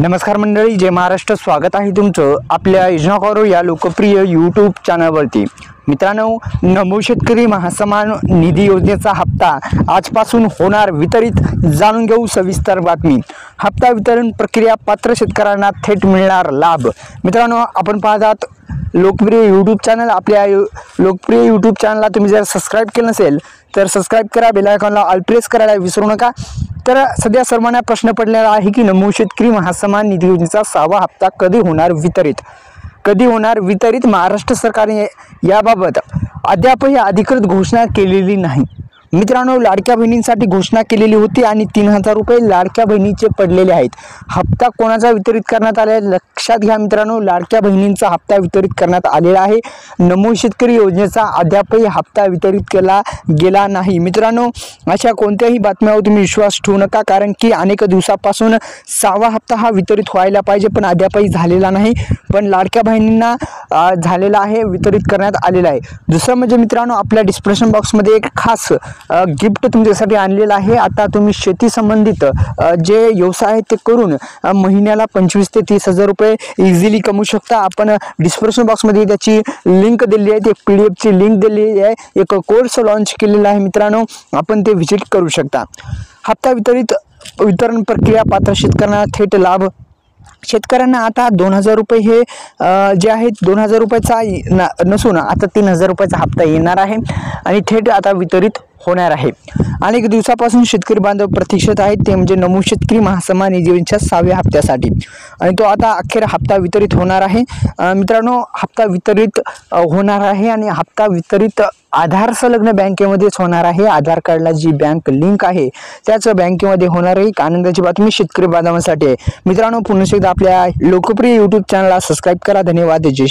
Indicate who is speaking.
Speaker 1: नमस्कार मंडळी, जय महाराष्ट्र. स्वागत आहे तुमचं आपल्या योजना करो या लोकप्रिय यूट्यूब चॅनलवरती. मित्रांनो, नमो शेतकरी महासन्मान निधी योजनेचा हप्ता आजपासून होणार वितरित. जाणून घेऊ सविस्तर बातमी. हप्ता वितरण प्रक्रिया, पात्र शेतकऱ्यांना थेट मिळणार लाभ. मित्रांनो, आपण पाहतात लोकप्रिय यूट्यूब चॅनल. आपल्या लोकप्रिय यूट्यूब चॅनलला तुम्ही जर सबस्क्राईब केलं नसेल तर सबस्क्राईब करा, बेल आयकॉनला ऑल प्रेस करायला विसरू नका. तर सध्या सर्वांना प्रश्न पडलेला आहे की नमो शेतकरी महासन्मान निधी योजनेचा 6वा हप्ता कधी होणार वितरित. महाराष्ट्र सरकारने याबाबत अद्यापही अधिकृत घोषणा केलेली नाही. मित्रांनो, लाडक्या बहिणींसाठी घोषणा केलेली होती आणि 3000 रुपये लाडक्या बहिणीचे पडलेले आहेत. हप्ता कोणाचा वितरित करण्यात आला आहे लक्षात घ्या मित्रांनो, लाडक्या बहिणींचा हप्ता वितरित करण्यात आलेला आहे. नमो शेतकरी योजनेचा अद्यापही हप्ता वितरित केला गेला नाही. मित्रांनो, अशा कोणत्याही बातम्यावर तुम्ही विश्वास ठेवू नका, कारण की अनेक दिवसापासून 6वा हप्ता हा वितरित व्हायला पाहिजे पण अद्यापही झालेला नाही. पण लाडक्या बहिणींना झालेला आहे, वितरित करण्यात आलेला आहे. दुसरं म्हणजे मित्रांनो, आपल्या डिस्क्रिप्शन बॉक्समध्ये एक खास गिफ्ट तुमच्यासाठी आणलेलं आहे. आता तुम्ही शेती संबंधित जे व्यवसाय आहेत ते करून महिन्याला 25 ते 30,000 रुपये इझिली कमवू शकता. आपण डिस्क्रिप्शन बॉक्समध्ये त्याची लिंक दिली आहे, एक PDF ची लिंक दिलेली आहे, एक कोर्स लॉन्च केलेला आहे. मित्रांनो, आपण ते व्हिजिट करू शकता. हप्ता वितरण प्रक्रिया, पात्र शेतकऱ्यांना थेट लाभ. शेतकऱ्यांना आता 2000 रुपये हे जे आहेत 2000 रुपयाचा नसून आता 3000 रुपयाचा हप्ता येणार आहे आणि थेट आता वितरित होणार आहे. अनेक दिवसापासून शेतकरी बांधव प्रतीक्षेत आहेत, ते म्हणजे नमो शेतकरी महासन्मान निधी योजनेच्या 6व्या हप्त्यासाठी, आणि तो आता अखेर हप्ता वितरित होणार आहे. मित्रांनो, हप्ता वितरित होणार आहे आणि हप्ता वितरित आधार संलग्न बँकेमध्येच होणार आहे. आधार कार्डला जी बँक लिंक आहे त्याच बँकेमध्ये होणार आहे. एक आनंदाची बातमी शेतकरी बांधवांसाठी आहे. मित्रांनो, पुन्हा एकदा आपल्या लोकप्रिय यूट्यूब चॅनलला सबस्क्राईब करा. धन्यवाद. जय